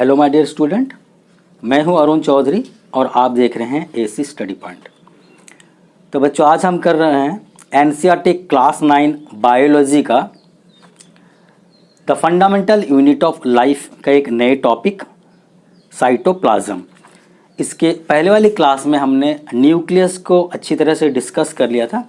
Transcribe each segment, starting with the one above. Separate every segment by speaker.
Speaker 1: Hello my dear student, मैं हूं अरुण चौधरी और आप देख रहे हैं एसी स्टडी पॉइंट। तो बच्चों, आज हम कर रहे हैं एनसीईआरटी क्लास 9 बायोलॉजी का the fundamental unit of life का एक नए टॉपिक साइटोप्लाज्म। इसके पहले वाली क्लास में हमने न्यूक्लियस को अच्छी तरह से डिस्कस कर लिया था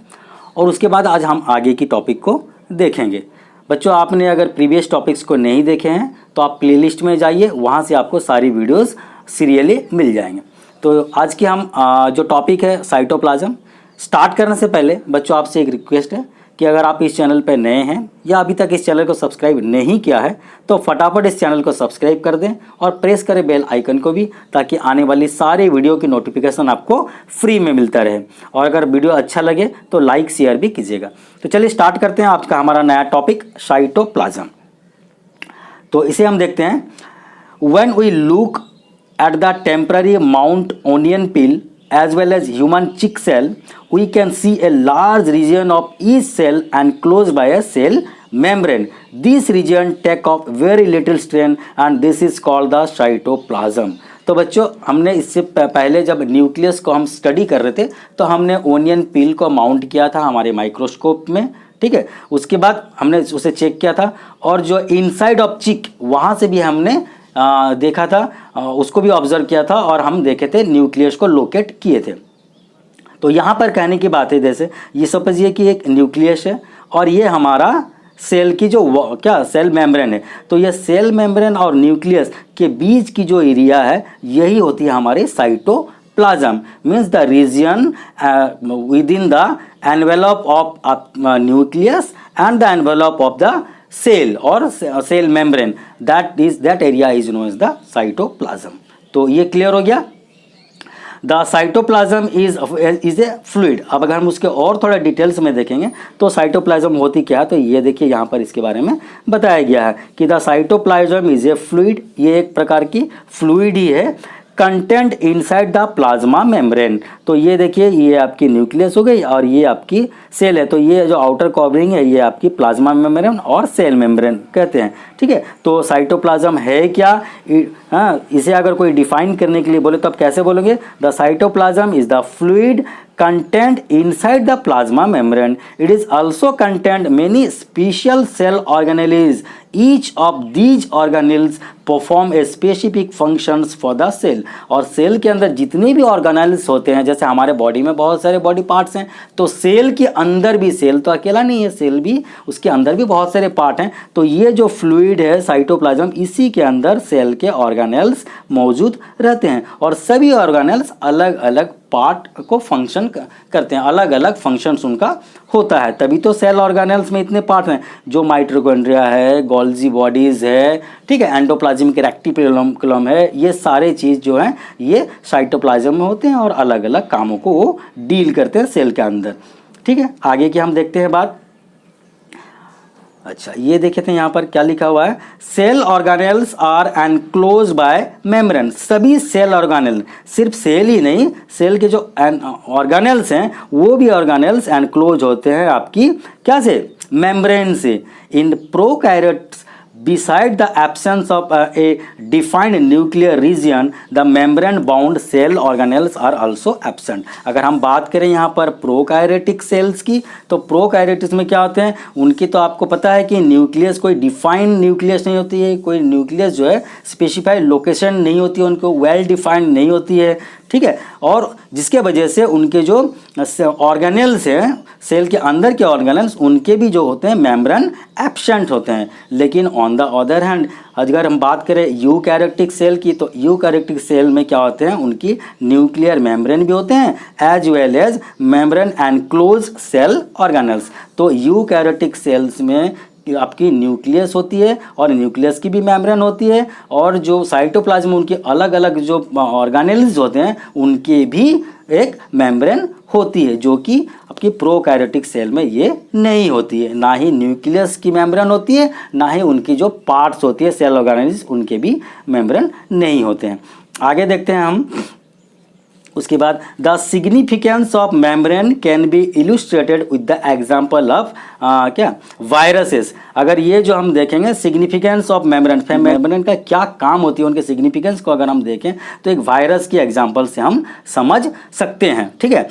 Speaker 1: और उसके बाद आज हम आगे की टॉपिक को देखेंगे। बच्चों, आपने अगर प्रीवियस टॉपिक्स को नहीं देखे हैं तो आप प्लेलिस्ट में जाइए, वहाँ से आपको सारी वीडियोस सीरियली मिल जाएंगे। तो आज की हम जो टॉपिक है साइटोप्लाज्म, स्टार्ट करने से पहले बच्चों आपसे एक रिक्वेस्ट है कि अगर आप इस चैनल पर नए हैं या अभी तक इस चैनल को सब्सक्राइब नहीं किया है तो फटाफट इस चैनल को सब्सक्राइब कर दें और प्रेस करें बेल आइकन को भी, ताकि आने वाली सारी वीडियो की नोटिफिकेशन आपको फ्री में मिलता रहे। और अगर वीडियो अच्छा लगे तो लाइक शेयर भी कीजिएगा। तो चलिए स्टार्ट करते हैं आपका हमारा नया टॉपिक साइटोप्लाज्म। तो इसे हम देखते हैं। When we look at the temporary mount onion peel as well as human chick cell, we can see a large region of each cell enclosed by a cell membrane. This region take up very little strain and this is called the cytoplasm. तो बच्चों, हमने इससे पहले जब nucleus को हम study कर रहे थे तो हमने ओनियन पील को माउंट किया था हमारे माइक्रोस्कोप में, ठीक है। उसके बाद हमने उसे चेक किया था और जो इनसाइड ऑफ चिक वहाँ से भी हमने देखा था, उसको भी ऑब्जर्व किया था और हम देखे थे न्यूक्लियस को लोकेट किए थे। तो यहाँ पर कहने की बात है, जैसे ये समझिए कि एक न्यूक्लियस है और ये हमारा सेल की जो क्या सेल मेम्ब्रेन है। तो ये सेल मेम्ब्रेन और न्यूक्लियस के बीच की जो एरिया है यही होती है हमारी cytoplasm. Means the region within the envelope of nucleus and the envelope of the cell और cell membrane, that area is known as the cytoplasm। तो ये क्लियर हो गया। The cytoplasm is a fluid. अब अगर हम उसके और थोड़ा डिटेल्स में देखेंगे तो साइटोप्लाज्म होती क्या है, तो ये देखिए यहाँ पर इसके बारे में बताया गया है कि the cytoplasm is a fluid. ये एक प्रकार की फ्लूइड ही है, content inside the plasma membrane. तो ये देखिए, ये आपकी न्यूक्लियस हो गई और ये आपकी सेल है। तो ये जो आउटर कवरिंग है ये आपकी प्लाज्मा मेम्ब्रेन और सेल मेम्ब्रेन कहते हैं, ठीक है। तो साइटोप्लाज्म है क्या, इसे अगर कोई डिफाइन करने के लिए बोले तो आप कैसे बोलेंगे? The cytoplasm is the fluid content inside the plasma membrane. It is also contained many special cell organelles. Each of these organelles perform a specific functions for the cell. और सेल के अंदर जितने भी ऑर्गेनेल्स होते हैं, जैसे हमारे body में बहुत सारे बॉडी पार्ट्स हैं, तो सेल के अंदर भी, सेल तो अकेला नहीं है, सेल भी उसके अंदर भी बहुत सारे पार्ट हैं। तो ये जो फ्लूइड है साइटोप्लाज्म, इसी के अंदर सेल के ऑर्गेनेल्स मौजूद रहते हैं और सभी ऑर्गेनेल्स अलग अलग पार्ट को फंक्शन करते हैं, अलग अलग फंक्शंस उनका होता है। तभी तो सेल ऑर्गेनेल्स में इतने पार्ट हैं, जो माइटोकॉन्ड्रिया है, गोल्जी बॉडीज है, ठीक है, एंडोप्लाज्मिक रेक्टिकुलम है, ये सारे चीज़ जो हैं ये साइटोप्लाज्म में होते हैं और अलग अलग कामों को वो डील करते हैं सेल के अंदर, ठीक है। आगे की हम देखते हैं बात। अच्छा, ये देखे थे यहाँ पर क्या लिखा हुआ है, cell organelles are enclose by membrane. सभी सेल ऑर्गेनेल, सिर्फ सेल ही नहीं, सेल के जो ऑर्गेनेल्स हैं वो भी ऑर्गेनेल्स एनक्लोज होते हैं आपकी क्या से, मेम्ब्रेन से। In prokaryotes beside the absence of a defined nuclear region, the membrane bound cell organelles are also absent। अगर हम बात करें यहाँ पर प्रोकैरियोटिक सेल्स की, तो प्रोकैरियोटिक्स में क्या होते हैं, उनकी तो आपको पता है कि न्यूक्लियस कोई डिफाइंड न्यूक्लियस नहीं होती है, कोई न्यूक्लियस जो है स्पेसिफाइड लोकेशन नहीं होती है, उनको वेल डिफाइंड नहीं होती है, ठीक है। और जिसके वजह से उनके जो ऑर्गेनेल्स हैं, सेल के अंदर के ऑर्गेनेल्स, उनके भी जो होते हैं मेम्ब्रेन एब्सेंट होते हैं। लेकिन ऑन द अदर हैंड अगर हम बात करें यूकैरियोटिक सेल की, तो यूकैरियोटिक सेल में क्या होते हैं, उनकी न्यूक्लियर मेम्ब्रेन भी होते हैं as well as membrane enclose cell organelles. तो यूकैरियोटिक सेल्स में आपकी न्यूक्लियस होती है और न्यूक्लियस की भी मेम्ब्रेन होती है, और जो साइटोप्लाज्म उनके अलग अलग जो ऑर्गेनेल्स होते हैं उनके भी एक मेम्ब्रेन होती है, जो कि आपकी प्रोकैरियोटिक सेल में ये नहीं होती है। ना ही न्यूक्लियस की मेम्ब्रेन होती है, ना ही उनकी जो पार्ट्स होती है सेल ऑर्गेनेल्स, उनके भी मेम्ब्रेन नहीं होते हैं। आगे देखते हैं हम। उसके बाद the significance of membrane can be illustrated with the example of क्या वायरसेस। अगर ये जो हम देखेंगे सिग्निफिकेंस ऑफ मेम्ब्रेन का क्या काम होती है, उनके सिग्निफिकेंस को अगर हम देखें तो एक वायरस की एग्जाम्पल से हम समझ सकते हैं। ठीक है,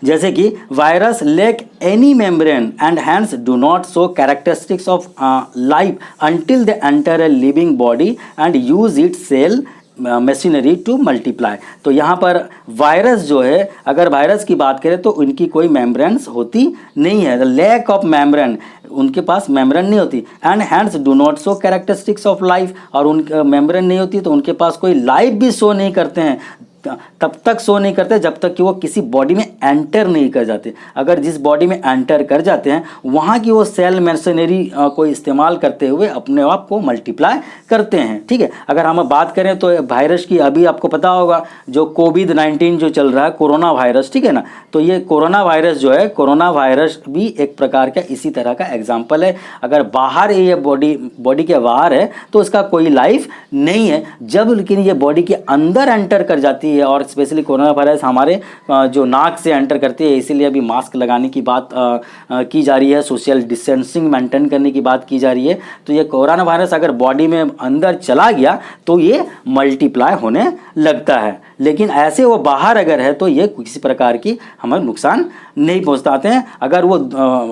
Speaker 1: जैसे कि virus lack any membrane and hence do not show characteristics of life until they enter a living body and use it cell machinery to multiply. तो यहाँ पर वायरस जो है, अगर वायरस की बात करें तो उनकी कोई मेम्ब्रेन्स होती नहीं है, लैक ऑफ मेम्ब्रेन, उनके पास मेम्ब्रेन नहीं होती। And hands do not show characteristics of life, और उनके मेम्ब्रेन नहीं होती तो उनके पास कोई लाइफ भी शो नहीं करते हैं, तब तक शो नहीं करते जब तक कि वो किसी बॉडी में एंटर नहीं कर जाते। अगर जिस बॉडी में एंटर कर जाते हैं वहाँ की वो सेल मशीनरी को इस्तेमाल करते हुए अपने आप को मल्टीप्लाई करते हैं। ठीक है, अगर हम बात करें तो वायरस की, अभी आपको पता होगा जो कोविड-19 जो चल रहा है, कोरोना वायरस, ठीक है ना, तो ये कोरोना वायरस जो है, कोरोना वायरस भी एक प्रकार का इसी तरह का एग्जाम्पल है। अगर बाहर ये बॉडी के बाहर है तो उसका कोई लाइफ नहीं है, जब लेकिन ये बॉडी के अंदर एंटर कर जाती है, और स्पेशली कोरोना वायरस हमारे जो नाक से एंटर करती है, इसीलिए अभी मास्क लगाने की बात की जा रही है, सोशल डिस्टेंसिंग मेंटेन करने की बात की जा रही है। तो ये कोरोना वायरस अगर बॉडी में अंदर चला गया तो ये मल्टीप्लाई होने लगता है, लेकिन ऐसे वो बाहर अगर है तो ये किसी प्रकार की हमें नुकसान नहीं पहुंचाते हैं अगर वो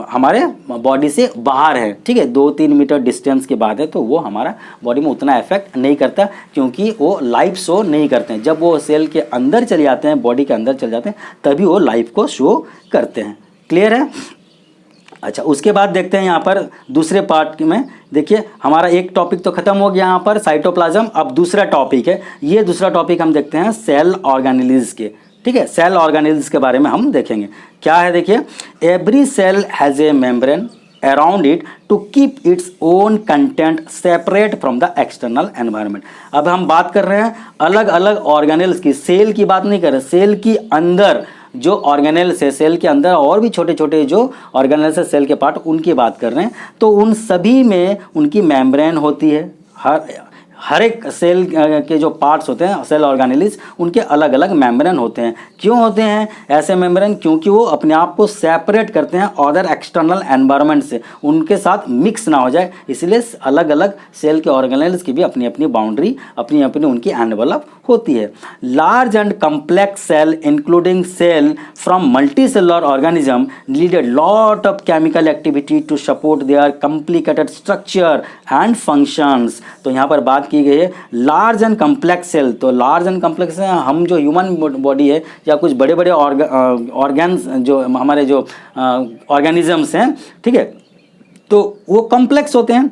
Speaker 1: हमारे बॉडी से बाहर है। ठीक है, 2-3 मीटर डिस्टेंस के बाद है तो वो हमारा बॉडी में उतना इफेक्ट नहीं करता, क्योंकि वो लाइफ शो नहीं करते हैं। जब वो सेल के अंदर चले जाते हैं, बॉडी के अंदर चले जाते हैं, तभी वो लाइफ को शो करते हैं। क्लियर है? अच्छा, उसके बाद देखते हैं यहाँ पर दूसरे पार्ट में। देखिए, हमारा एक टॉपिक तो खत्म हो गया यहाँ पर साइटोप्लाज्म। अब दूसरा टॉपिक है, ये दूसरा टॉपिक हम देखते हैं सेल ऑर्गेनेल्स के। ठीक है, सेल ऑर्गेनेल्स के बारे में हम देखेंगे। क्या है, देखिए, every cell has a membrane around it to keep its own content separate from the external environment। अब हम बात कर रहे हैं अलग अलग ऑर्गेनेल्स की, सेल की बात नहीं कर रहे, सेल की अंदर जो ऑर्गेनेल्स है, सेल के अंदर और भी छोटे छोटे जो ऑर्गेनेल्स है, सेल के पार्ट, उनकी बात कर रहे हैं। तो उन सभी में उनकी मेम्ब्रेन होती है। हर एक सेल के जो पार्ट्स होते हैं, सेल ऑर्गेनेल्स, उनके अलग अलग मेम्ब्रेन होते हैं। क्यों होते हैं ऐसे मेम्ब्रेन? क्योंकि वो अपने आप को सेपरेट करते हैं अदर एक्सटर्नल एनवायरनमेंट से, उनके साथ मिक्स ना हो जाए, इसलिए अलग अलग सेल के ऑर्गेनेल्स की भी अपनी अपनी बाउंड्री, अपनी अपनी उनकी एनवलप होती है। Large and complex cell including cell from multicellular organism need a lot of chemical activity to support their complicated structure and functions. तो यहाँ पर बात की गई है लार्ज एंड कम्प्लेक्स सेल। तो लार्ज एंड कम्प्लेक्स है, हम जो ह्यूमन बॉडी है या कुछ बड़े बड़े ऑर्गन्स जो हमारे जो ऑर्गेनिजम्स हैं, ठीक है, तो वो कम्प्लेक्स होते हैं।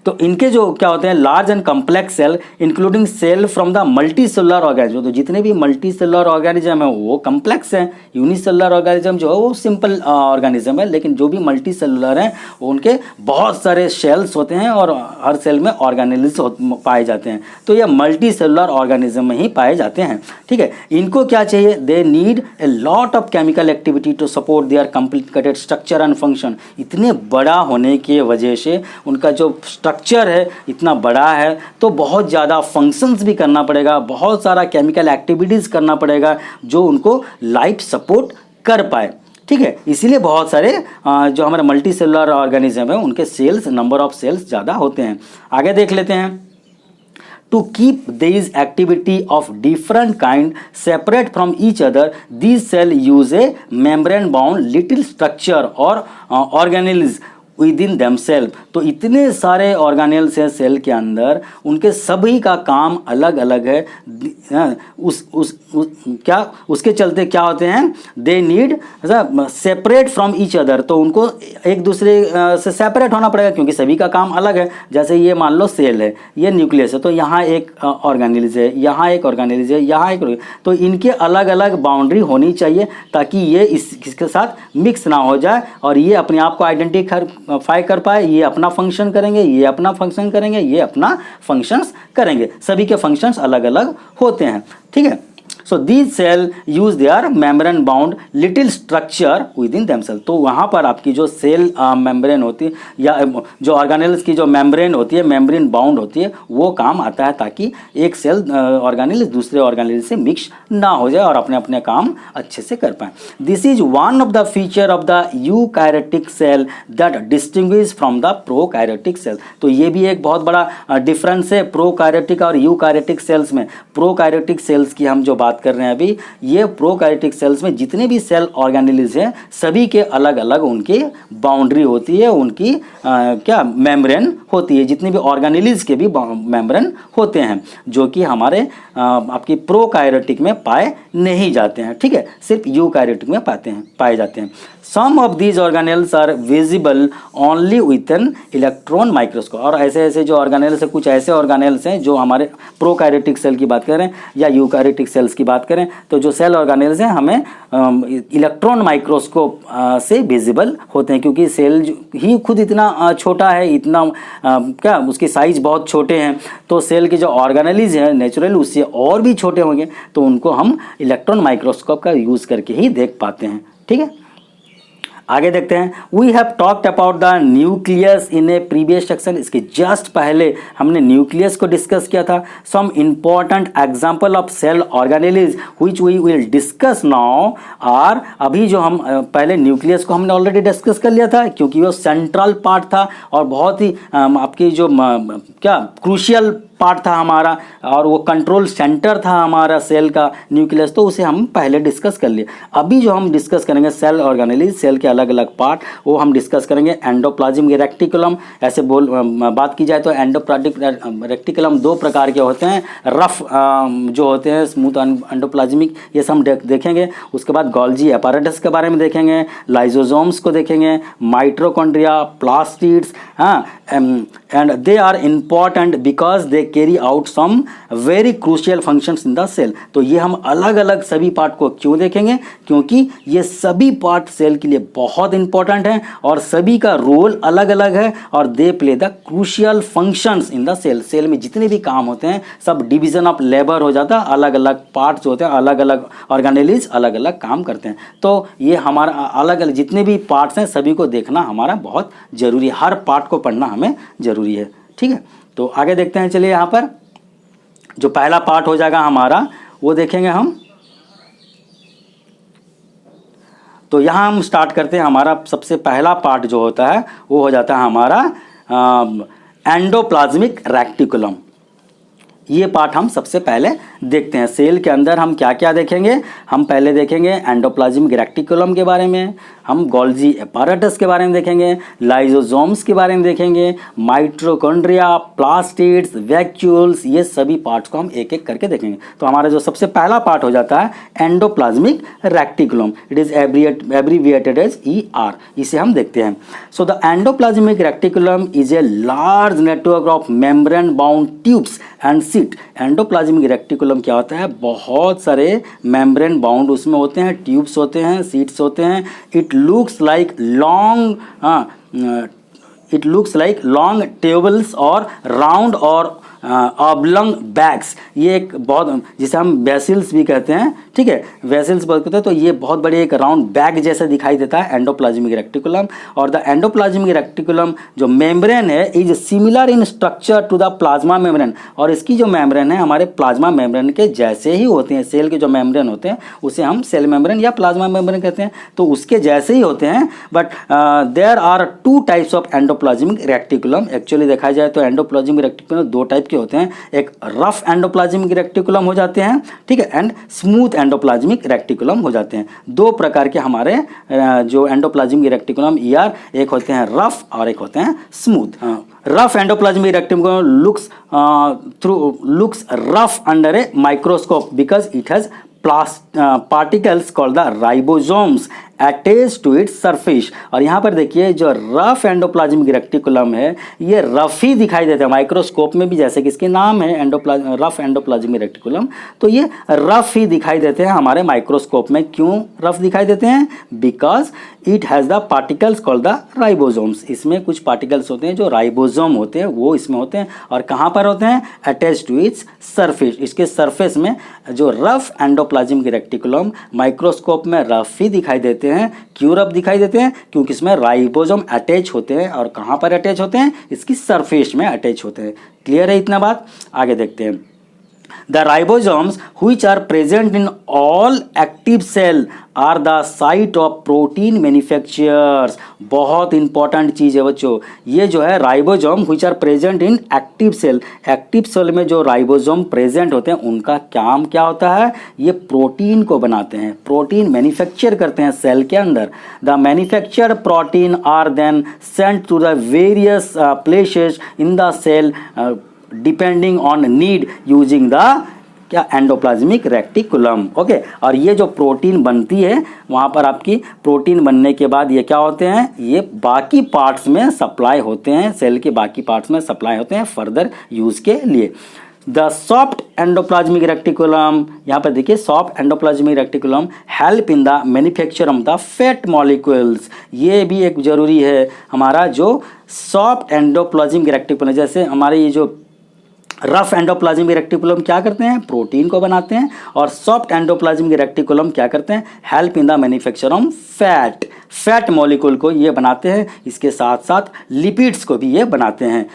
Speaker 1: तो इनके जो क्या होते हैं, large and complex cell including cell from the multicellular organism. तो जितने भी मल्टी सेलुलर ऑर्गेनिज्म है वो कम्प्लेक्स हैं। यूनिसेलुलर ऑर्गेनिज्म जो है वो सिंपल ऑर्गेनिज्म है, लेकिन जो भी मल्टी सेलुलर हैं उनके बहुत सारे सेल्स होते हैं और हर सेल में ऑर्गेनेल्स पाए जाते हैं। तो ये मल्टी सेलुलर ऑर्गेनिज्म में ही पाए जाते हैं। ठीक है, इनको क्या चाहिए, they need a lot of chemical activity to support their complicated structure and function. इतने बड़ा होने की वजह से उनका जो स्ट्रक्चर है इतना बड़ा है तो बहुत ज़्यादा फंक्शंस भी करना पड़ेगा, बहुत सारा केमिकल एक्टिविटीज़ करना पड़ेगा जो उनको लाइफ सपोर्ट कर पाए। ठीक है, इसीलिए बहुत सारे जो हमारे मल्टी सेलुलर ऑर्गेनिज्म है उनके सेल्स, नंबर ऑफ सेल्स ज़्यादा होते हैं। आगे देख लेते हैं। To keep these activity of different kind separate from each other, these cell use a membrane bound little structure or organelles within themself. तो इतने सारे ऑर्गेनेल्स हैं सेल के अंदर, उनके सभी का काम अलग अलग है। क्या उसके चलते क्या होते हैं, they need separate from each other. तो उनको एक दूसरे से सेपरेट होना पड़ेगा क्योंकि सभी का काम अलग है। जैसे ये मान लो सेल है, ये न्यूक्लियस है, तो यहाँ एक ऑर्गेनेल्स है, यहाँ एक ऑर्गेनेल्स है, यहाँ एक, तो इनके अलग अलग बाउंड्री होनी चाहिए ताकि ये इसके साथ मिक्स ना हो जाए और ये अपने आप को आइडेंटिफाई कर पाए। ये अपना फंक्शन करेंगे, ये अपना फंक्शन करेंगे, ये अपना फंक्शंस करेंगे। सभी के फंक्शंस अलग अलग होते हैं। ठीक है, so these cell use their membrane bound little structure within themself. तो वहाँ पर आपकी जो सेल मेम्ब्रेन होती है या जो ऑर्गेनेल्स की जो मेम्ब्रेन होती है, मेम्ब्रेन बाउंड होती है, वो काम आता है ताकि एक सेल ऑर्गेनेल दूसरे ऑर्गेनेल से मिक्स ना हो जाए और अपने अपने काम अच्छे से कर पाए। This is one of the feature of the eukaryotic cell that distinguish from the prokaryotic cell. तो ये भी एक बहुत बड़ा डिफरेंस है प्रोकैरियोटिक और यूकैरियोटिक सेल्स में। प्रोकैरियोटिक सेल्स की हम जो बात कर रहे हैं अभी, ये प्रोकैरियोटिक सेल्स में जितने भी सेल ऑर्गेनेल्स हैं सभी के अलग अलग उनकी बाउंड्री होती है, उनकी क्या मेम्ब्रेन होती है। जितने भी ऑर्गेनेल्स के भी मेम्ब्रेन होते हैं जो कि हमारे आपकी प्रोकैरियोटिक में पाए नहीं जाते हैं, ठीक है, सिर्फ यूकैरियोटिक में पाए जाते हैं। Some of these organelles are visible only with an electron microscope. और ऐसे ऐसे जो ऑर्गेनेल्स हैं, कुछ ऐसे ऑर्गेनेल्स हैं जो हमारे प्रोकैरियोटिक सेल की बात करें या यूकैरियोटिक सेल्स की बात करें, तो जो सेल ऑर्गेनेल्स हैं हमें इलेक्ट्रॉन माइक्रोस्कोप से विजिबल होते हैं, क्योंकि सेल ही खुद इतना छोटा है, इतना क्या उसकी साइज बहुत छोटे हैं, तो सेल के जो ऑर्गेनेल्स हैं नेचुरल उससे और भी छोटे होंगे, तो उनको हम इलेक्ट्रॉन माइक्रोस्कोप का यूज़ करके ही देख पाते हैं, ठीक है। आगे देखते हैं। We have talked about the nucleus in a previous section. इसके जस्ट पहले हमने न्यूक्लियस को डिस्कस किया था। Some important example of cell organelles which we will discuss now are, अभी जो हम पहले न्यूक्लियस को हमने ऑलरेडी डिस्कस कर लिया था क्योंकि वो सेंट्रल पार्ट था और बहुत ही आपकी जो क्या क्रूशियल पार्ट था हमारा, और वो कंट्रोल सेंटर था हमारा सेल का न्यूक्लियस, तो उसे हम पहले डिस्कस कर लिए। अभी जो हम डिस्कस करेंगे सेल ऑर्गेनेल्स, सेल के अलग अलग पार्ट, वो हम डिस्कस करेंगे। एंडोप्लाज्मिक रेक्टिकुलम, ऐसे बात की जाए तो एंडोप्लाज्मिक रेक्टिकुलम दो प्रकार के होते हैं, रफ जो होते हैं, स्मूथ एंडोप्लाज्मिक, ये सब हम देखेंगे। उसके बाद गोल्जी एपारेटस के बारे में देखेंगे, लाइजोसोम्स को देखेंगे, माइटोकॉन्ड्रिया, प्लास्टिड्स, हाँ, and they are important because they carry out some very crucial functions in the cell. तो ये हम अलग अलग सभी पार्ट को क्यों देखेंगे, क्योंकि ये सभी पार्ट सेल के लिए बहुत इंपॉर्टेंट हैं और सभी का रोल अलग अलग है और they play the crucial functions in the cell. Cell में जितने भी काम होते हैं सब डिवीजन ऑफ लेबर हो जाता है, अलग अलग पार्ट्स होते हैं, अलग अलग ऑर्गेनेल्स अलग अलग काम करते हैं। तो ये हमारा अलग अलग जितने भी पार्ट्स हैं सभी को देखना हमारा बहुत जरूरी है, हर पार्ट को पढ़ना हमें जरूरी है, ठीक है। तो आगे देखते हैं, चलिए यहाँ पर जो पहला पार्ट हो जाएगा हमारा वो देखेंगे हम। तो यहाँ हम स्टार्ट करते हैं। हमारा सबसे पहला पार्ट जो होता है वो हो जाता है हमारा एंडोप्लाज्मिक रेक्टिकुलम। ये पार्ट हम सबसे पहले देखते हैं। सेल के अंदर हम क्या क्या देखेंगे, हम पहले देखेंगे एंडोप्लाज्मिक रेक्टिकुलम के बारे में, हम गोल्जी एपारेटस के बारे में देखेंगे, लाइजोसोम्स के बारे में देखेंगे, माइटोकॉन्ड्रिया, प्लास्टिड्स, वैक्यूल्स, ये सभी पार्ट्स को हम एक एक करके देखेंगे। तो हमारा जो सबसे पहला पार्ट हो जाता है endoplasmic reticulum, it is abbreviated as ER, इसे हम देखते हैं। So the endoplasmic reticulum is a large network of membrane bound tubes and sheet. Endoplasmic reticulum क्या होता है, बहुत सारे मेम्ब्रेन बाउंड उसमें होते हैं, ट्यूब्स होते हैं, सीट्स होते हैं। It looks like long tables और राउंड और ऑब्लॉन्ग बैग्स। ये एक बहुत, जिसे हम वेसल्स भी कहते हैं, ठीक है, वेसल्स बोलते हैं। तो ये बहुत बड़े एक राउंड बैग जैसा दिखाई देता है एंडोप्लाज्मिक रेक्टिकुलम। और द एंडोप्लाज्मिक रेक्टिकुलम जो मेम्ब्रेन है is similar in structure to the plasma membrane, और इसकी जो मेम्ब्रेन है हमारे प्लाज्मा मेम्ब्रेन के जैसे ही होते हैं। सेल के जो मेम्ब्रेन होते हैं उसे हम सेल मेम्ब्रेन या प्लाज्मा मेम्ब्रेन कहते हैं, तो उसके जैसे ही होते हैं। But there are 2 types of endoplasmic reticulum. Actually देखा जाए तो एंडोप्लाज्मिक रेक्टिकुलम 2 टाइप के होते हैं, एक रफ एंडोप्लाज्मिक रेक्टिकुलम हो जाते हैं, ठीक है, एंड स्मूथ एंडोप्लाज्मिक रेक्टिकुलम हो जाते हैं। 2 प्रकार के हमारे जो एंडोप्लाज्मिक रेक्टिकुलम ER, एक होते हैं रफ और एक होते हैं smooth. Rough endoplasmic reticulum looks rough under a microscope because it has particles called the ribosomes attach to its surface. और यहाँ पर देखिए जो रफ एंडोप्लाज्मिक रेक्टिकुलम है ये रफ ही दिखाई देता है माइक्रोस्कोप में भी, जैसे कि इसके नाम है रफ एंडोप्लाज्मिक रेक्टिकुलम, तो ये रफ ही दिखाई देते हैं हमारे माइक्रोस्कोप में। क्यों रफ दिखाई देते हैं? Because it has the particles called the ribosomes. इसमें कुछ पार्टिकल्स होते हैं जो राइबोसोम होते हैं, वो इसमें होते हैं। और कहाँ पर होते हैं? Attach to its surface. इसके सरफेस में जो रफ एंडोप्लाज्मिक रेक्टिकुलम माइक्रोस्कोप में रफ ही दिखाई देते हैं। क्यों रफ दिखाई देते हैं? क्योंकि इसमें राइबोसोम अटैच होते हैं। और कहाँ पर अटैच होते हैं? इसकी सरफेस में अटैच होते हैं। क्लियर है इतना बात? आगे देखते हैं। The ribosomes which are present in all active cell are the site of protein manufacturers। बहुत इंपॉर्टेंट चीज़ है बच्चों, ये जो है ribosome which are present in active cell, active cell में जो राइबोसोम प्रेजेंट होते हैं उनका काम क्या होता है? ये प्रोटीन को बनाते हैं, प्रोटीन मैन्युफैक्चर करते हैं सेल के अंदर। The manufactured protein are then sent to the various places in the cell depending on need using the क्या एंडोप्लाज्मिक रेक्टिकुलम। ओके, और ये जो प्रोटीन बनती है वहाँ पर आपकी प्रोटीन बनने के बाद ये क्या होते हैं? ये बाकी पार्ट्स में सप्लाई होते हैं, सेल के बाकी पार्ट्स में सप्लाई होते हैं फर्दर यूज़ के लिए। द सॉफ्ट एंडोप्लाज्मिक रेक्टिकुलम, यहाँ पर देखिए soft endoplasmic reticulum help in the manufacture of the fat molecules. ये भी एक जरूरी है हमारा जो सॉफ्ट एंडोप्लाज्मिक रेक्टिकुलम, जैसे हमारे ये जो रफ एंडोप्लाज्मिक रेक्टिकुलम क्या करते हैं? प्रोटीन को बनाते हैं। और सॉफ्ट एंडोप्लाज्मिक रेक्टिकुलम क्या करते हैं? Help in the manufacture of fat molecule को ये बनाते हैं। इसके साथ साथ लिपिड्स को भी ये बनाते हैं।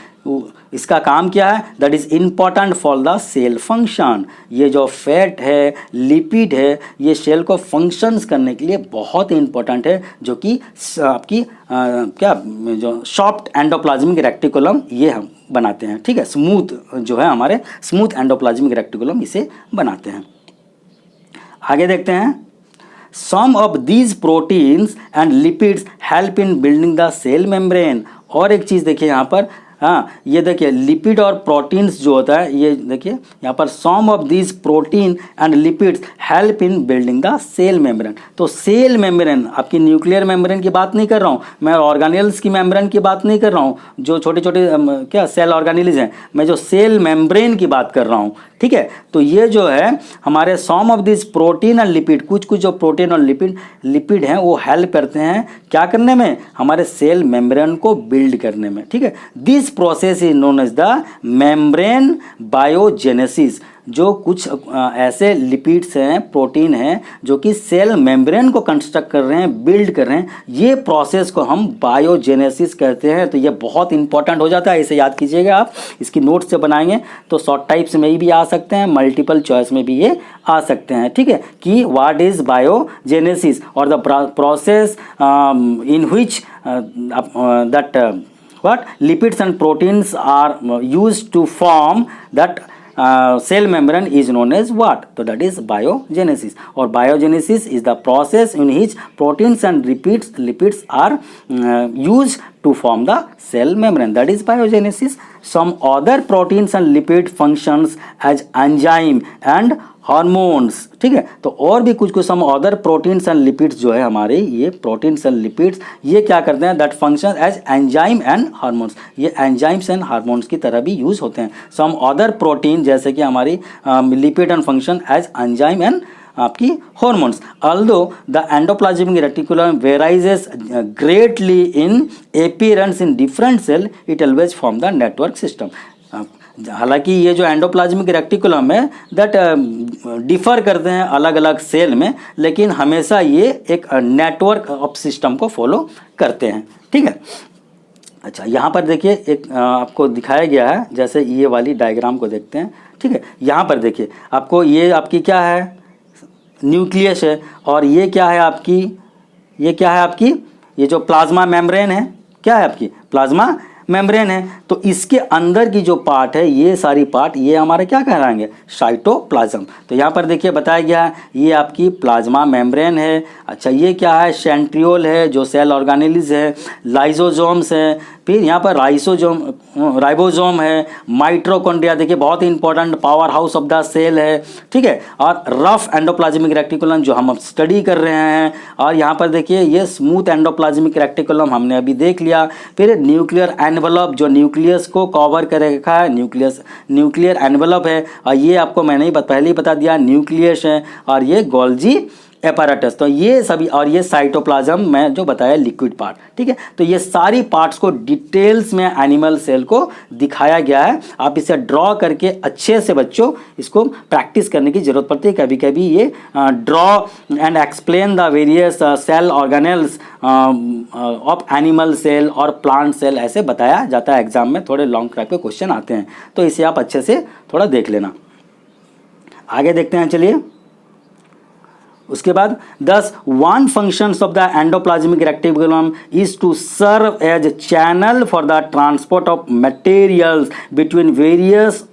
Speaker 1: इसका काम क्या है? That is important for the cell function. ये जो फैट है, लिपिड है, ये सेल को फंक्शंस करने के लिए बहुत ही इंपॉर्टेंट है, जो कि आपकी क्या जो सॉफ्ट एंडोप्लाज्मिक रेक्टिकुलम ये हम बनाते हैं। ठीक है, स्मूथ जो है हमारे स्मूथ एंडोप्लाज्मिक रेक्टिकुलम इसे बनाते हैं। आगे देखते हैं। Some of these proteins and lipids help in building the cell membrane. और एक चीज़ देखिए यहाँ पर, हाँ ये देखिए लिपिड और प्रोटीन्स जो होता है, ये देखिए यहाँ पर some of these protein and lipids help in building the cell membrane. तो सेल मेम्ब्रेन, आपकी न्यूक्लियर मेम्ब्रेन की बात नहीं कर रहा हूँ मैं, ऑर्गेनेल्स की मेम्ब्रेन की बात नहीं कर रहा हूँ, जो छोटे छोटे क्या सेल ऑर्गेनेल्स हैं, मैं जो सेल मेम्ब्रेन की बात कर रहा हूँ। ठीक है, तो ये जो है हमारे some of this protein and lipid, कुछ कुछ जो प्रोटीन और लिपिड हैं वो हेल्प करते हैं क्या करने में? हमारे सेल मेम्ब्रेन को बिल्ड करने में। ठीक है, this process is known as the membrane biogenesis. जो कुछ ऐसे लिपिड्स हैं, प्रोटीन हैं जो कि सेल मेम्ब्रेन को कंस्ट्रक्ट कर रहे हैं, बिल्ड कर रहे हैं, ये प्रोसेस को हम बायोजेनेसिस कहते हैं। तो ये बहुत इंपॉर्टेंट हो जाता है, इसे याद कीजिएगा आप। इसकी नोट्स से बनाएंगे तो शॉर्ट टाइप्स में भी आ सकते हैं, मल्टीपल चॉइस में भी ये आ सकते हैं। ठीक है, कि व्हाट इज बायोजेनेसिस और the process in which that what lipids and proteins are used to form that cell membrane is known as what? So that is biogenesis. Or biogenesis is the process in which proteins and lipids are used to form the cell membrane. That is biogenesis. Some other proteins and lipid functions as enzyme and hormones. ठीक है, तो और भी कुछ कुछ some other proteins and lipids जो है हमारे, ये प्रोटीन्स एंड लिपिड्स ये क्या करते हैं? That function as enzyme and hormones. ये एंजाइम्स एंड हार्मोन्स की तरह भी यूज होते हैं। सम अदर प्रोटीन जैसे कि हमारी lipid and function as enzyme and आपकी hormones. Although the endoplasmic reticulum varies greatly in appearance in different cell, it always form the network system. हालांकि ये जो एंडोप्लाज्मिक रेक्टिकुलम है दैट डिफर करते हैं अलग अलग सेल में, लेकिन हमेशा ये एक नेटवर्क ऑफ सिस्टम को फॉलो करते हैं। ठीक है, अच्छा यहाँ पर देखिए एक आपको दिखाया गया है, जैसे ये वाली डायग्राम को देखते हैं। ठीक है, यहाँ पर देखिए आपको ये आपकी क्या है? न्यूक्लियस है। और ये क्या है आपकी? ये क्या है आपकी? ये जो प्लाज्मा मेम्ब्रेन है, क्या है आपकी? प्लाज्मा मेम्ब्रेन है, तो इसके अंदर की जो पार्ट है, ये सारी पार्ट, ये हमारे क्या कहलाएंगे, साइटोप्लाज्म। तो यहाँ पर देखिए बताया गया है, ये आपकी प्लाज्मा मेम्ब्रेन है। अच्छा, ये क्या है, सेंट्रियोल है जो सेल ऑर्गेनेलिज है, लाइसोसोम्स है, फिर यहाँ पर राइबोसोम है, माइटोकॉन्ड्रिया देखिए बहुत ही important power house of the cell है, ठीक है, और रफ एंडोप्लाज्मिक रेक्टिकुलम जो हम अब स्टडी कर रहे हैं, और यहाँ पर देखिए ये स्मूथ एंडोप्लाज्मिक रेक्टिकुलम हमने अभी देख लिया। फिर न्यूक्लियर एनवलप जो न्यूक्लियस को कवर कर रखा है, न्यूक्लियर एनवलप है, और ये आपको मैंने ही पहले ही बता दिया न्यूक्लियस है, और ये गोल्जी एपैरेटस। तो ये सभी, और ये साइटोप्लाज्म में जो बताया लिक्विड पार्ट, ठीक है। तो ये सारी पार्ट्स को डिटेल्स में एनिमल सेल को दिखाया गया है। आप इसे ड्रॉ करके अच्छे से बच्चों इसको प्रैक्टिस करने की जरूरत पड़ती है। कभी कभी ये draw and explain the various cell organelles of animal cell और प्लांट सेल ऐसे बताया जाता है एग्जाम में, थोड़े लॉन्ग टाइप के क्वेश्चन आते हैं, तो इसे आप अच्छे से थोड़ा देख लेना। आगे देखते हैं, चलिए। उसके बाद 10 one functions of the endoplasmic reticulum is to serve as channel for the transport of materials between various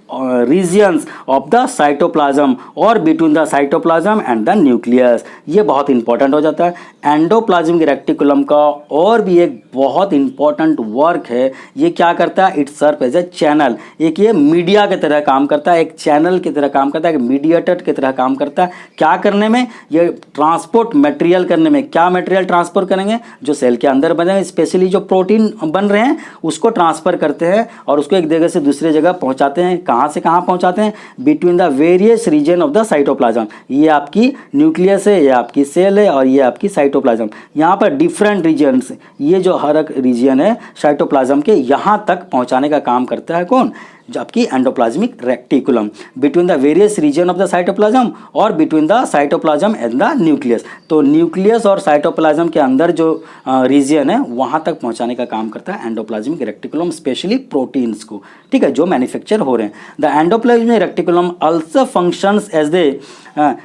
Speaker 1: regions of the cytoplasm or between the cytoplasm and the nucleus। ये बहुत इंपॉर्टेंट हो जाता है। एंडोप्लाज्मिक रेक्टिकुलम का और भी एक बहुत इंपॉर्टेंट वर्क है, ये क्या करता है, it serve as a channel. एक ये मीडिया की तरह काम करता है, एक चैनल की तरह काम करता है, एक मीडिएटर की तरह काम करता है। क्या करने में, ये ट्रांसपोर्ट मटेरियल करने में। क्या मटेरियल ट्रांसफर करेंगे, जो सेल के अंदर बने, स्पेशली जो प्रोटीन बन रहे हैं उसको ट्रांसफर करते हैं और उसको एक जगह से दूसरे जगह पहुंचाते हैं। कहाँ से कहाँ पहुंचाते हैं, between the various region of the cytoplasm. ये आपकी न्यूक्लियस है, ये आपकी सेल है, और ये आपकी साइटोप्लाज्म। यहाँ पर डिफरेंट रीजन्स, ये जो हर एक रीजन है साइटोप्लाज्म के, यहाँ तक पहुँचाने का काम करता है कौन, जबकि endoplasmic reticulum, between the various region of the cytoplasm और between the cytoplasm and the nucleus. तो न्यूक्लियस और साइटोप्लाज्म के अंदर जो रीजन है वहाँ तक पहुँचाने का काम करता है एंडोप्लाज्मिक रेक्टिकुलम, स्पेशली प्रोटीन्स को, ठीक है, जो मैन्युफैक्चर हो रहे हैं। The endoplasmic reticulum also functions as the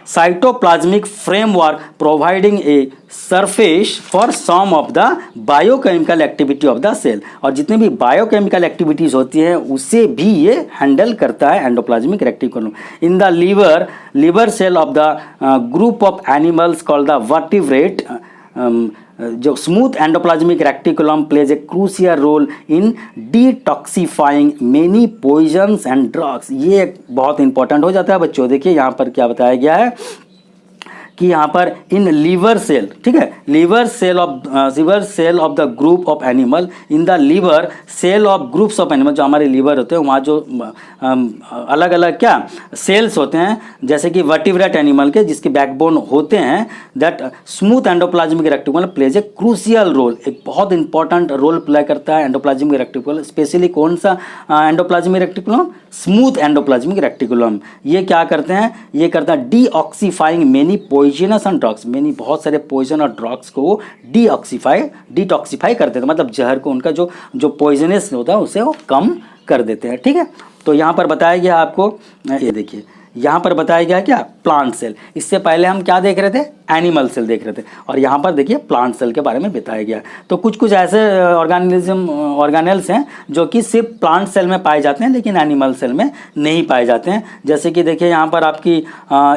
Speaker 1: cytoplasmic framework providing a surface for some of the biochemical activity of the cell. और जितने भी बायोकेमिकल एक्टिविटीज होती हैं उसे भी ये हैंडल करता है endoplasmic reticulum. In the liver cell of the group of animals called the vertebrate, जो smooth endoplasmic reticulum plays a crucial role in detoxifying many poisons and drugs. ये बहुत इंपॉर्टेंट हो जाता है बच्चों। देखिए यहाँ पर क्या बताया गया है कि यहाँ पर इन लीवर सेल, ठीक है, liver cell of the group of animal, in the liver cell of groups of animal, जो हमारे लीवर होते हैं वहाँ जो अलग अलग क्या सेल्स होते हैं, जैसे कि वर्टिब्रेट एनिमल के जिसके बैकबोन होते हैं, that smooth endoplasmic reticulum plays a crucial role, एक बहुत इंपॉर्टेंट रोल प्ले करता है एंडोप्लाज्मिक रेक्टिकुलम। स्पेशली कौन सा endoplasmic reticulum, smooth endoplasmic reticulum. ये क्या करते हैं, ये करता है detoxifying many poisonous and drugs, many बहुत सारे पॉइजन और ड्रग्स को वो डिटॉक्सीफाई करते थे, मतलब जहर को, उनका जो पॉइजनस होता है उसे वो कम कर देते हैं, ठीक है। तो यहाँ पर बताया गया आपको, ये देखिए यहाँ पर बताया गया क्या, प्लांट सेल। इससे पहले हम क्या देख रहे थे, एनिमल सेल देख रहे थे, और यहाँ पर देखिए प्लांट सेल के बारे में बताया गया। तो कुछ ऐसे ऑर्गेनेल्स हैं जो कि सिर्फ प्लांट सेल में पाए जाते हैं लेकिन एनिमल सेल में नहीं पाए जाते हैं। जैसे कि देखिए यहाँ पर आपकी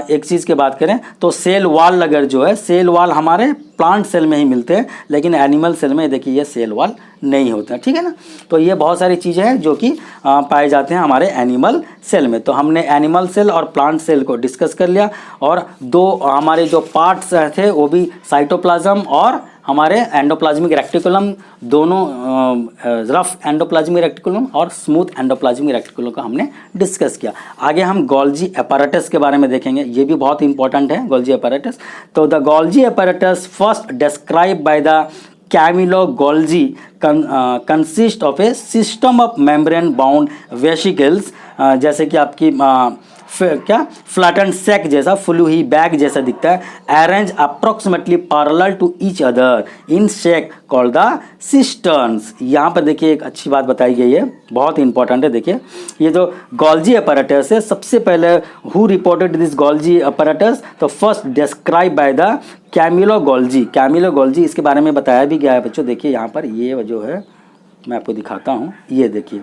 Speaker 1: एक चीज़ की बात करें तो सेल वाल, अगर जो है सेल वाल हमारे प्लांट सेल में ही मिलते हैं, लेकिन एनिमल सेल में देखिए ये सेल वाल नहीं होता, ठीक है ना। तो ये बहुत सारी चीज़ें हैं जो कि पाए जाते हैं हमारे एनिमल सेल में। तो हमने एनिमल सेल और प्लांट सेल को डिस्कस कर लिया, और दो हमारे जो पार्ट्स थे वो भी साइटोप्लाज्म और हमारे एंडोप्लाज्मिक रेक्टिकुलम, दोनों रफ एंडोप्लाज्मिक रेक्टिकुलम और स्मूथ एंडोप्लाज्मिक रेक्टिकुलम का हमने डिस्कस किया। आगे हम गोल्जी एपैरेटस के बारे में देखेंगे, ये भी बहुत इंपॉर्टेंट है गोल्जी एपैरेटस। तो the Golgi apparatus first describe by the Camillo Golgi consist of a system of membrane bound vesicles, जैसे कि आपकी क्या फ्लैटन सैक जैसा, फ्लूही बैग जैसा दिखता है, arrange approximately parallel to each other in sac called the cisterns. यहाँ पर देखिए एक अच्छी बात बताई गई है, बहुत इंपॉर्टेंट है। देखिए ये जो गोल्जी अपैरेटस है, सबसे पहले who reported this Golgi apparatus, तो first describe by the Camillo Golgi. इसके बारे में बताया भी गया है बच्चों। देखिए यहाँ पर ये जो है मैं आपको दिखाता हूँ, ये देखिए,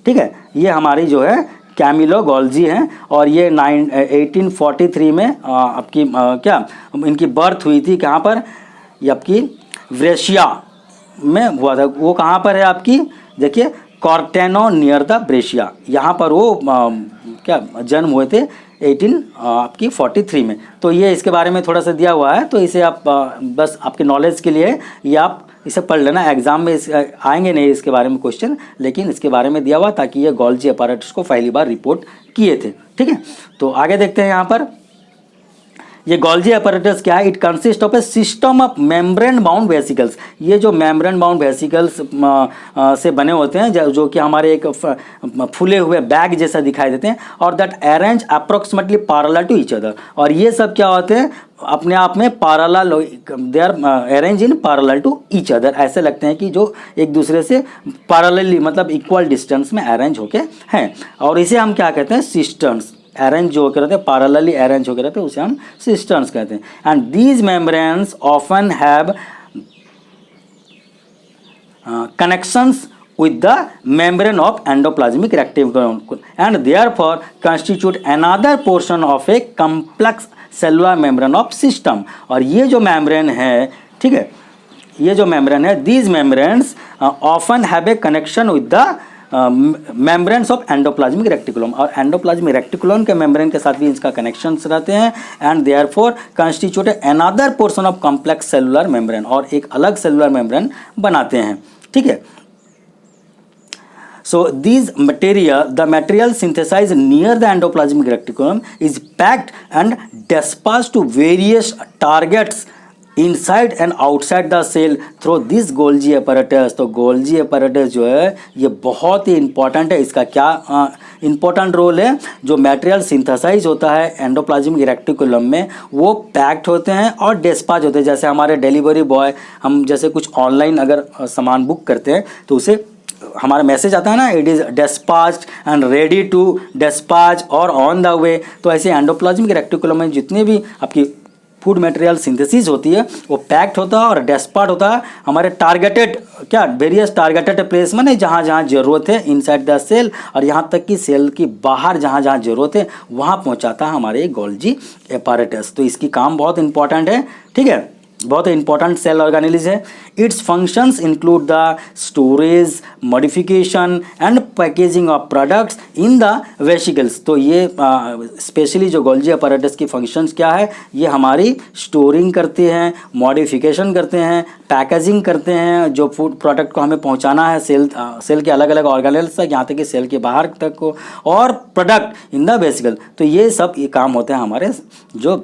Speaker 1: ठीक है, ये हमारी जो है कैमिलो गोल्जी हैं और ये 1843 में आपकी क्या इनकी बर्थ हुई थी, कहाँ पर, ये आपकी ब्रेशिया में हुआ था। वो कहाँ पर है आपकी, देखिए कॉर्टेनो नियर द ब्रेशिया, यहाँ पर वो क्या जन्म हुए थे 1843 में। तो ये इसके बारे में थोड़ा सा दिया हुआ है, तो इसे आप बस आपके नॉलेज के लिए ये आप इसे पढ़ लेना। एग्जाम में आएंगे नहीं इसके बारे में क्वेश्चन, लेकिन इसके बारे में दिया हुआ ताकि ये गोल्जी अपैरेटस को पहली बार रिपोर्ट किए थे, ठीक है। तो आगे देखते हैं यहाँ पर, ये गोल्जी अपैरेटस क्या है, it consist of a system of membrane bound vesicles. ये जो मेम्ब्रेन बाउंड वेसिकल्स से बने होते हैं जो कि हमारे एक फूले हुए बैग जैसा दिखाई देते हैं, और that arrange approximately parallel to each other. और ये सब क्या होते हैं, अपने आप में parallel, they are arrange in parallel to each other, ऐसे लगते हैं कि जो एक दूसरे से पैरेलली मतलब इक्वल डिस्टेंस में अरेंज होके हैं। और इसे हम क्या कहते हैं, सिस्टर्न्स। अरेंज जो होकर रहते हैं, पैरेलली अरेंज होकर रहते हैं, उसे हम सिस्टर्न्स कहते हैं। And these membranes often have connections with the membrane of endoplasmic reticulum and therefore constitute another portion of a complex cellular membrane of system। और ये जो मेम्ब्रेन है, ठीक है, ये जो मेम्ब्रेन है, these membranes often have a connection with the membranes of endoplasmic reticulum, और एंडोप्लाज्मिक रेक्टिकुलम के मेम्ब्रेन के साथ भी इसका कनेक्शंस रहते हैं। And therefore constitute another portion of complex cellular membrane, और एक अलग सेलुलर मेम्ब्रेन बनाते हैं, ठीक है। So these material, the material synthesized near the endoplasmic reticulum is packed and dispatched to various targets inside and outside the cell through this Golgi apparatus. तो Golgi apparatus जो है ये बहुत ही इंपॉर्टेंट है। इसका क्या इंपॉर्टेंट रोल है, जो मटेरियल सिंथेसाइज होता है एंडोप्लाज्मिक रेक्टिकुलम में वो पैक्ड होते हैं और डिस्पैच होते हैं। जैसे हमारे डिलीवरी बॉय, हम जैसे कुछ ऑनलाइन अगर सामान बुक करते हैं तो उसे हमारा मैसेज आता है ना, it is dispatched and ready to dispatch और ऑन द वे। तो ऐसे एंडोप्लाज्मिक रेक्टिकुलम में जितने भी आपकी फूड मटेरियल सिंथेसिस होती है वो पैक्ड होता है और डिस्पैच होता है हमारे टारगेटेड क्या वेरियस टारगेटेड प्लेस में, नहीं जहाँ जहाँ ज़रूरत है इनसाइड द सेल, और यहाँ तक कि सेल की बाहर जहाँ जहाँ ज़रूरत है वहाँ पहुँचाता है हमारे गोल्जी अपैरेटस। तो इसकी काम बहुत इंपॉर्टेंट है, ठीक है, बहुत इंपॉर्टेंट सेल ऑर्गेनेलिज है। It's functions include the storage, modification and packaging of products in the vesicles. तो ये स्पेशली जो गोल्जी अपैरेटस की फंक्शंस क्या है, ये हमारी स्टोरिंग करते हैं, मॉडिफिकेशन करते हैं, पैकेजिंग करते हैं, जो फूड प्रोडक्ट को हमें पहुंचाना है सेल के अलग अलग ऑर्गेनेल्स तक, यहाँ तक कि सेल के बाहर तक को, और प्रोडक्ट इन द वेसिकल। तो ये सब ये काम होते हैं हमारे जो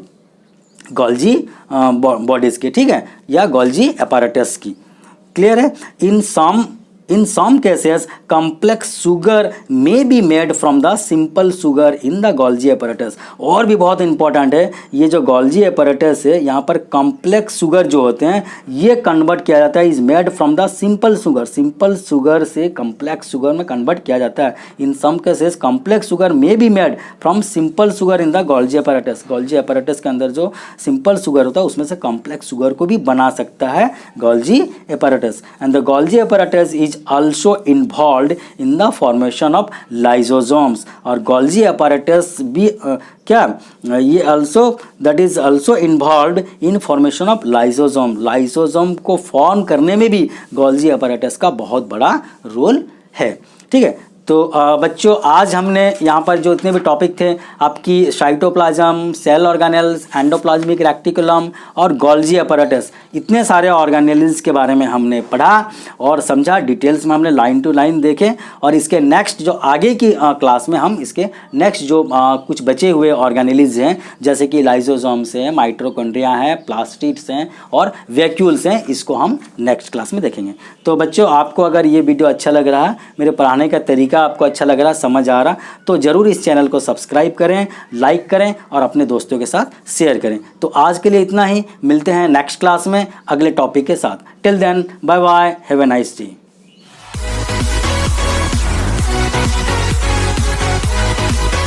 Speaker 1: गोल्जी बॉडीज़ के, ठीक है, या गोल्जी अपैरेटस की। क्लियर है। In some cases, complex sugar may be made from the simple sugar in the Golgi apparatus। और भी बहुत इंपॉर्टेंट है, ये जो Golgi apparatus है यहाँ पर complex sugar जो होते हैं ये कन्वर्ट किया जाता है, is made from the simple sugar. Simple sugar से complex sugar में कन्वर्ट किया जाता है। इन some cases complex sugar may be made from simple sugar in the Golgi apparatus। Golgi apparatus के अंदर जो सिंपल शुगर होता है उसमें से complex sugar को भी बना सकता है Golgi apparatus। And the Golgi apparatus is also involved in the formation of lysosomes। और Golgi apparatus भी क्या ये also that is also involved in formation of lysosome। Lysosome को फॉर्म करने में भी Golgi apparatus का बहुत बड़ा रोल है, ठीक है। तो बच्चों आज हमने यहाँ पर जो इतने भी टॉपिक थे आपकी cytoplasm, cell organelles, endoplasmic reticulum और गोल्जी अपैरेटस, इतने सारे ऑर्गेनेल्स के बारे में हमने पढ़ा और समझा, डिटेल्स में हमने लाइन टू लाइन देखे। और इसके नेक्स्ट जो आगे की क्लास में हम इसके नेक्स्ट जो कुछ बचे हुए ऑर्गेनेल्स हैं जैसे कि लाइसोसोम्स हैं, माइटोकॉन्ड्रिया हैं, प्लास्टिड्स हैं और वैक्यूल्स हैं, इसको हम नेक्स्ट क्लास में देखेंगे। तो बच्चों आपको अगर ये वीडियो अच्छा लग रहा है, मेरे पढ़ाने का तरीका आपको अच्छा लग रहा, समझ आ रहा, तो ज़रूर इस चैनल को सब्सक्राइब करें, लाइक करें और अपने दोस्तों के साथ शेयर करें। तो आज के लिए इतना ही, मिलते हैं नेक्स्ट क्लास में अगले टॉपिक के साथ। Till then bye bye, have a nice day.